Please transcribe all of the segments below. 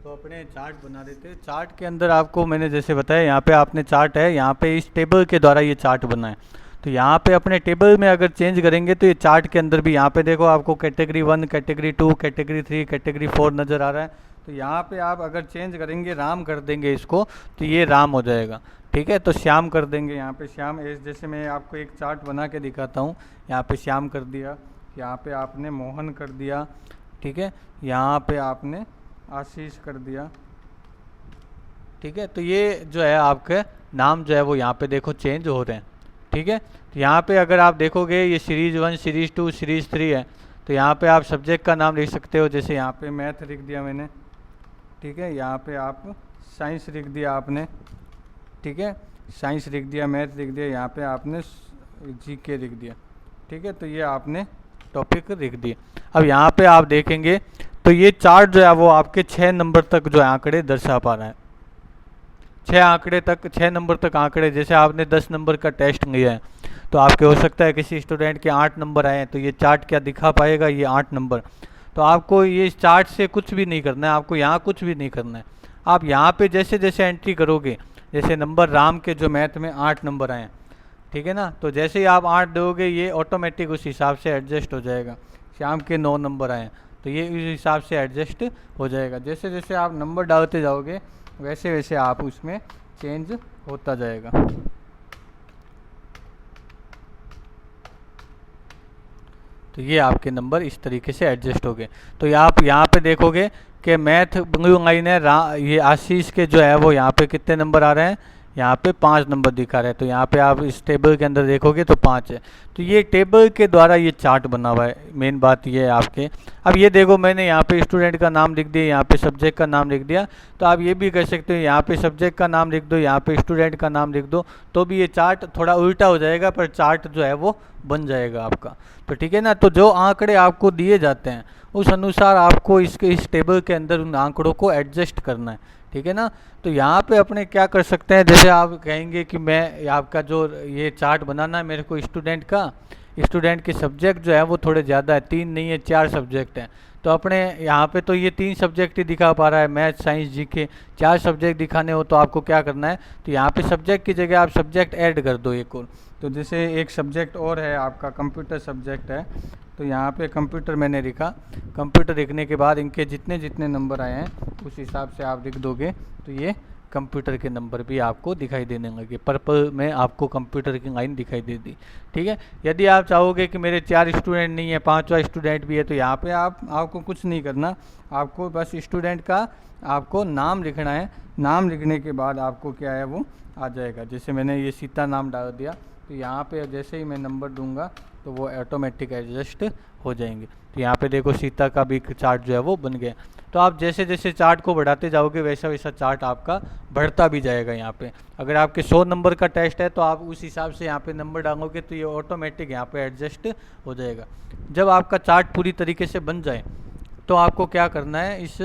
तो अपने चार्ट बना रहे थे। चार्ट के अंदर आपको मैंने जैसे बताया, यहाँ पे आपने चार्ट है, यहाँ पे इस टेबल के द्वारा ये चार्ट बना है। तो यहाँ पे अपने टेबल में अगर चेंज करेंगे तो ये चार्ट के अंदर भी यहाँ पे देखो आपको कैटेगरी 1, कैटेगरी 2, कैटेगरी 3, कैटेगरी 4 नज़र आ रहा है। तो यहाँ पे आप अगर चेंज करेंगे, राम कर देंगे इसको, तो ये राम हो जाएगा। ठीक है, तो श्याम कर देंगे, यहाँ पे श्याम। जैसे मैं आपको एक चार्ट बना के दिखाता हूँ। यहाँ पे श्याम कर दिया, यहाँ पे आपने मोहन कर दिया। ठीक है, यहाँ पे आपने आशीष कर दिया। ठीक है, तो ये जो है आपके नाम जो है वो यहाँ पे देखो चेंज हो रहे हैं। ठीक है, तो यहाँ पे अगर आप देखोगे ये सीरीज़ 1, सीरीज़ 2, सीरीज़ 3 है। तो यहाँ पे आप सब्जेक्ट का नाम लिख सकते हो, जैसे यहाँ पे मैथ लिख दिया मैंने। ठीक है, यहाँ पे आप साइंस लिख दिया आपने। ठीक है, साइंस लिख दिया, मैथ लिख दिया, यहाँ पे आपने जीके लिख दिया। ठीक है, तो ये आपने टॉपिक लिख दिए। अब यहाँ पे आप देखेंगे तो ये चार्ट जो है वो आपके 6 नंबर तक जो आंकड़े दर्शा पा रहा है। 6 नंबर तक आंकड़े। जैसे आपने 10 नंबर का टेस्ट लिया है तो आपके हो सकता है किसी स्टूडेंट के 8 नंबर आए हैं, तो ये चार्ट क्या दिखा पाएगा, ये 8 नंबर। तो आपको ये चार्ट से कुछ भी नहीं करना है, आपको यहाँ कुछ भी नहीं करना है। आप यहाँ पे जैसे जैसे एंट्री करोगे, जैसे नंबर राम के जो मैथ में 8 नंबर आए हैं, ठीक है ना, तो जैसे ही आप 8 दोगे ये ऑटोमेटिक उस हिसाब से एडजस्ट हो जाएगा। श्याम के 9 नंबर आए हैं तो ये उस हिसाब से एडजस्ट हो जाएगा। जैसे जैसे आप नंबर डालते जाओगे वैसे वैसे आप उसमें चेंज होता जाएगा। तो ये आपके नंबर इस तरीके से एडजस्ट हो गए। तो आप यहाँ पे देखोगे कि मैथ ब्लू लाइन है, ये आशीष के जो है वो यहाँ पे कितने नंबर आ रहे हैं, यहाँ पे 5 नंबर दिखा रहे हैं। तो यहाँ पे आप इस टेबल के अंदर देखोगे तो 5 है। तो ये टेबल के द्वारा ये चार्ट बना हुआ है, मेन बात ये है आपके। अब ये देखो मैंने यहाँ पे स्टूडेंट का नाम लिख दिया, यहाँ पे सब्जेक्ट का नाम लिख दिया। तो आप ये भी कर सकते हो, यहाँ पे सब्जेक्ट का नाम लिख दो, यहाँ पे स्टूडेंट का नाम लिख दो, तो भी ये चार्ट थोड़ा उल्टा हो जाएगा पर चार्ट जो है वो बन जाएगा आपका। तो ठीक है ना, तो जो आंकड़े आपको दिए जाते हैं उस अनुसार आपको इस टेबल के अंदर उन आंकड़ों को एडजस्ट करना है। ठीक है ना, तो यहाँ पे अपने क्या कर सकते हैं, जैसे आप कहेंगे कि मैं आपका जो ये चार्ट बनाना है मेरे को स्टूडेंट का, स्टूडेंट के सब्जेक्ट जो है वो थोड़े ज़्यादा है, 3 नहीं है 4 सब्जेक्ट हैं। तो अपने यहाँ पे तो ये 3 सब्जेक्ट ही दिखा पा रहा है, मैथ साइंस जीके। 4 सब्जेक्ट दिखाने हो तो आपको क्या करना है, तो यहाँ पे सब्जेक्ट की जगह आप सब्जेक्ट ऐड कर दो एक और। तो जैसे एक सब्जेक्ट और है आपका कंप्यूटर सब्जेक्ट है, तो यहाँ पे कंप्यूटर मैंने लिखा। कंप्यूटर लिखने के बाद इनके जितने जितने नंबर आए हैं उस हिसाब से आप लिख दोगे तो ये कंप्यूटर के नंबर भी आपको दिखाई देने लगे। पर्पल में आपको कंप्यूटर की लाइन दिखाई दे दी। ठीक है, यदि आप चाहोगे कि मेरे 4 स्टूडेंट नहीं है 5वां स्टूडेंट भी है, तो यहाँ पे आपको कुछ नहीं करना, आपको बस स्टूडेंट का आपको नाम लिखना है। नाम लिखने के बाद आपको क्या है वो आ जाएगा। जैसे मैंने ये सीता नाम डाल दिया, तो यहाँ पे जैसे ही मैं नंबर दूंगा तो वो ऑटोमेटिक एडजस्ट हो जाएंगे। तो यहाँ पे देखो सीता का भी चार्ट जो है वो बन गया। तो आप जैसे जैसे चार्ट को बढ़ाते जाओगे वैसा वैसा चार्ट आपका बढ़ता भी जाएगा। यहाँ पे अगर आपके 100 नंबर का टेस्ट है तो आप उस हिसाब से यहाँ पे नंबर डालोगे तो ये ऑटोमेटिक यहाँ पे एडजस्ट हो जाएगा। जब आपका चार्ट पूरी तरीके से बन जाए तो आपको क्या करना है, इस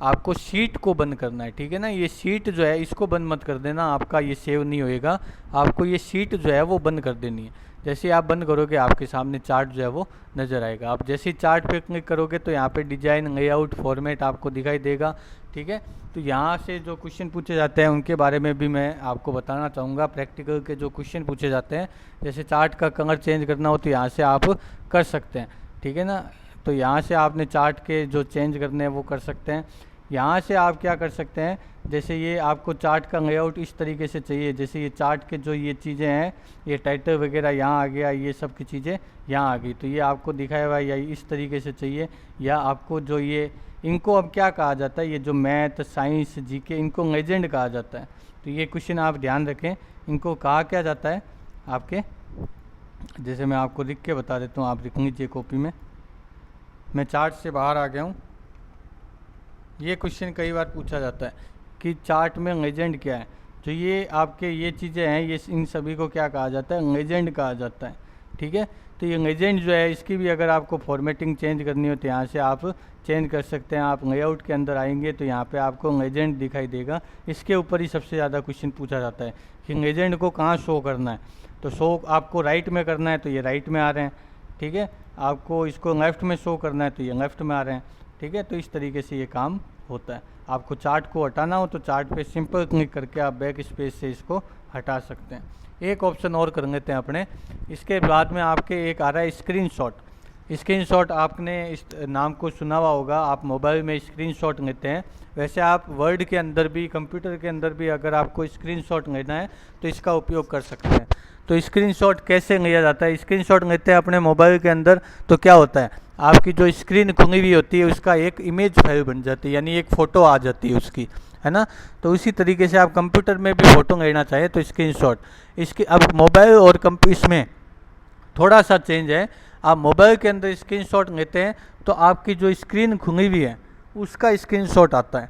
आपको शीट को बंद करना है। ठीक है ना, ये शीट जो है इसको बंद मत कर देना, आपका ये सेव नहीं होएगा। आपको ये शीट जो है वो बंद कर देनी है। जैसे ही आप बंद करोगे आपके सामने चार्ट जो है वो नज़र आएगा। आप जैसे ही चार्ट पे क्लिक करोगे तो यहाँ पे डिजाइन, लेआउट, फॉर्मेट आपको दिखाई देगा। ठीक है, तो यहाँ से जो क्वेश्चन पूछे जाते हैं उनके बारे में भी मैं आपको बताना चाहूँगा। प्रैक्टिकल के जो क्वेश्चन पूछे जाते हैं, जैसे चार्ट का कलर चेंज करना हो तो यहाँ से आप कर सकते हैं। ठीक है ना, तो यहाँ से आपने चार्ट के जो चेंज करने हैं वो कर सकते हैं। यहाँ से आप क्या कर सकते हैं, जैसे ये आपको चार्ट का लेआउट इस तरीके से चाहिए, जैसे ये चार्ट के जो ये चीज़ें हैं, ये टाइटल वगैरह यहाँ आ गया, ये सब की चीज़ें यहाँ आ गई, तो ये आपको दिखाया हुआ है या इस तरीके से चाहिए, या आपको जो ये इनको अब क्या कहा जाता है, ये जो मैथ साइंस जीके इनको लेजेंड कहा जाता है। तो ये क्वेश्चन आप ध्यान रखें, इनको कहा क्या जाता है आपके, जैसे मैं आपको लिख के बता देता हूँ, आप लिख लीजिए कॉपी में। मैं चार्ट से बाहर आ गया हूँ। ये क्वेश्चन कई बार पूछा जाता है कि चार्ट में लेजेंड क्या है। तो ये आपके ये चीज़ें हैं, ये इन सभी को क्या कहा जाता है, लेजेंड कहा जाता है। ठीक है, तो ये लेजेंड जो है इसकी भी अगर आपको फॉर्मेटिंग चेंज करनी हो तो यहाँ से आप चेंज कर सकते हैं। आप लेआउट के अंदर आएंगे तो यहाँ पे आपको लेजेंड दिखाई देगा। इसके ऊपर ही सबसे ज़्यादा क्वेश्चन पूछा जाता है कि लेजेंड को कहाँ शो करना है। तो शो आपको राइट में करना है तो ये राइट में आ रहे हैं। ठीक है, आपको इसको लेफ़्ट में शो करना है तो ये लेफ़्ट में आ रहे हैं। ठीक है, तो इस तरीके से ये काम होता है। आपको चार्ट को हटाना हो तो चार्ट पे सिंपल क्लिक करके आप बैक स्पेस से इसको हटा सकते हैं। एक ऑप्शन और कर लेते हैं अपने। इसके बाद में आपके एक आ रहा है स्क्रीनशॉट। स्क्रीनशॉट आपने इस नाम को सुना हुआ होगा, आप मोबाइल में स्क्रीनशॉट लेते हैं, वैसे आप वर्ड के अंदर भी, कंप्यूटर के अंदर भी अगर आपको स्क्रीनशॉट लेना है तो इसका उपयोग कर सकते हैं। तो स्क्रीनशॉट कैसे लिया जाता है? स्क्रीनशॉट लेते हैं अपने मोबाइल के अंदर तो क्या होता है, आपकी जो स्क्रीन खुली हुई होती है उसका एक इमेज फाइल बन जाती है, यानी एक फ़ोटो आ जाती है उसकी, है ना। तो उसी तरीके से आप कंप्यूटर में भी फ़ोटो लेना चाहें तो स्क्रीनशॉट, इसकी अब मोबाइल और इसमें थोड़ा सा चेंज है। आप मोबाइल के अंदर स्क्रीनशॉट लेते हैं तो आपकी जो स्क्रीन खुली हुई है उसका स्क्रीनशॉट आता है,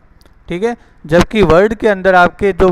ठीक है। जबकि वर्ड के अंदर आपके जो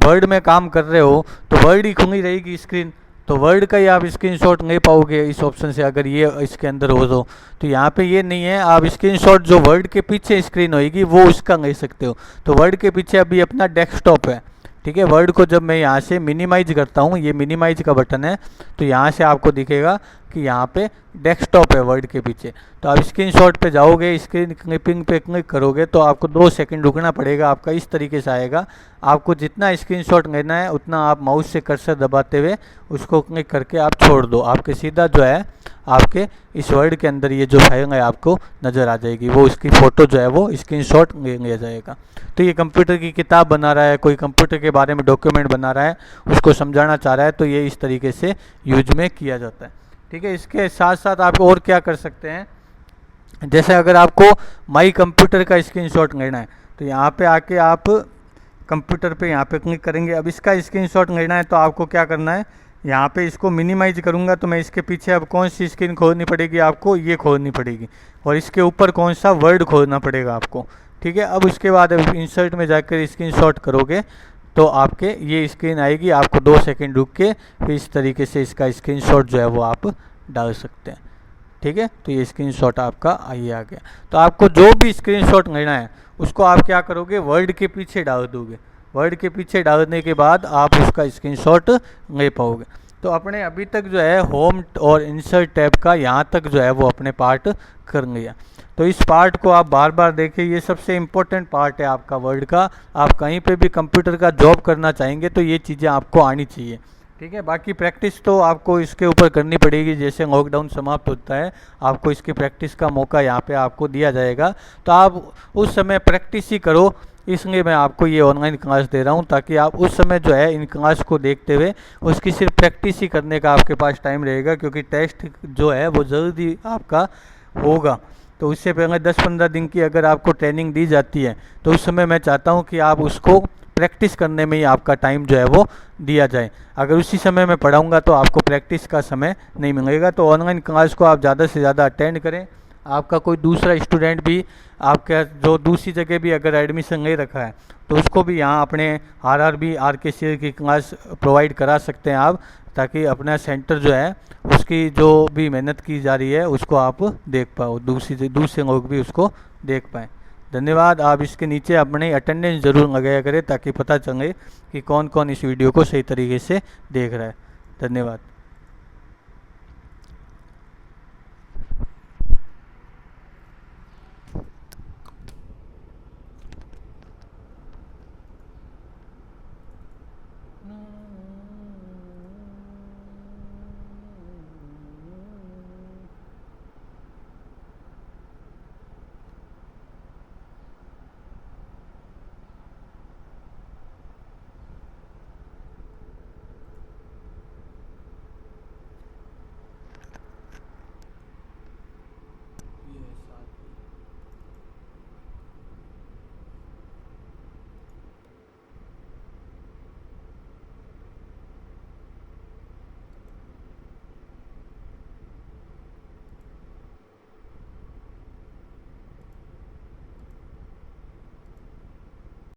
वर्ड में काम कर रहे हो तो वर्ड ही खुली रहेगी स्क्रीन, तो वर्ड का ही आप स्क्रीनशॉट ले पाओगे इस ऑप्शन से, अगर ये इसके अंदर हो तो यहाँ पे ये नहीं है। आप स्क्रीनशॉट जो वर्ड के पीछे स्क्रीन होएगी वो उसका ले सकते हो। तो वर्ड के पीछे अभी अपना डेस्कटॉप है, ठीक है। वर्ड को जब मैं यहाँ से मिनिमाइज करता हूँ, ये मिनिमाइज का बटन है, तो यहाँ से आपको दिखेगा कि यहाँ पे डेस्कटॉप है वर्ड के पीछे। तो आप स्क्रीनशॉट पे जाओगे, स्क्रीन क्लिपिंग पे क्लिक करोगे तो आपको 2 सेकंड रुकना पड़ेगा, आपका इस तरीके से आएगा। आपको जितना स्क्रीनशॉट लेना है उतना आप माउस से कर्सर दबाते हुए उसको क्लिक करके आप छोड़ दो, आपके सीधा जो है आपके इस वर्ड के अंदर ये जो फाइल है आपको नज़र आ जाएगी, वो उसकी फ़ोटो जो है वो स्क्रीनशॉट ले लिया जाएगा। तो ये कंप्यूटर की किताब बना रहा है, कोई कंप्यूटर के बारे में डॉक्यूमेंट बना रहा है, उसको समझाना चाह रहा है, तो ये इस तरीके से यूज में किया जाता है, ठीक है। इसके साथ साथ आप और क्या कर सकते हैं, जैसे अगर आपको माई कंप्यूटर का स्क्रीनशॉट लेना है तो यहाँ पे आके आप कंप्यूटर पे यहाँ पे क्लिक करेंगे। अब इसका स्क्रीनशॉट लेना है तो आपको क्या करना है, यहाँ पे इसको मिनिमाइज करूँगा तो मैं इसके पीछे अब कौन सी स्क्रीन खोलनी पड़ेगी आपको, ये खोलनी पड़ेगी, और इसके ऊपर कौन सा वर्ड खोलना पड़ेगा आपको, ठीक है। अब उसके बाद इंसर्ट में जाकर स्क्रीनशॉट करोगे तो आपके ये स्क्रीन आएगी, आपको 2 सेकंड रुक के फिर इस तरीके से इसका स्क्रीनशॉट जो है वो आप डाल सकते हैं, ठीक है। तो ये स्क्रीनशॉट आपका आइए आ गया। तो आपको जो भी स्क्रीनशॉट लेना है उसको आप क्या करोगे, वर्ड के पीछे डाल दोगे। वर्ड के पीछे डालने के बाद आप उसका स्क्रीनशॉट ले पाओगे। तो अपने अभी तक जो है होम और इंसर्ट टैब का यहाँ तक जो है वो अपने पार्ट कर लिया। तो इस पार्ट को आप बार बार देखिए, ये सबसे इम्पोर्टेंट पार्ट है आपका वर्ड का। आप कहीं पे भी कंप्यूटर का जॉब करना चाहेंगे तो ये चीज़ें आपको आनी चाहिए, ठीक है। बाकी प्रैक्टिस तो आपको इसके ऊपर करनी पड़ेगी, जैसे लॉकडाउन समाप्त होता है आपको इसकी प्रैक्टिस का मौका यहाँ पे आपको दिया जाएगा, तो आप उस समय प्रैक्टिस ही करो। इसलिए मैं आपको ये ऑनलाइन क्लास दे रहा हूँ ताकि आप उस समय जो है इन क्लास को देखते हुए उसकी सिर्फ प्रैक्टिस ही करने का आपके पास टाइम रहेगा, क्योंकि टेस्ट जो है वो जल्दी आपका होगा। तो उससे पहले 10-15 दिन की अगर आपको ट्रेनिंग दी जाती है तो उस समय मैं चाहता हूँ कि आप उसको प्रैक्टिस करने में ही आपका टाइम जो है वो दिया जाए। अगर उसी समय मैं पढ़ाऊँगा तो आपको प्रैक्टिस का समय नहीं मिलेगा। तो ऑनलाइन क्लास को आप ज़्यादा से ज़्यादा अटेंड करें। आपका कोई दूसरा स्टूडेंट भी आपके जो दूसरी जगह भी अगर एडमिशन ले रखा है तो उसको भी यहाँ अपने RRB RKCL की क्लास प्रोवाइड करा सकते हैं आप, ताकि अपना सेंटर जो है उसकी जो भी मेहनत की जा रही है उसको आप देख पाओ, दूसरे लोग भी उसको देख पाएँ। धन्यवाद। आप इसके नीचे अपने अटेंडेंस ज़रूर लगाया करें ताकि पता चले कि कौन कौन इस वीडियो को सही तरीके से देख रहा है। धन्यवाद।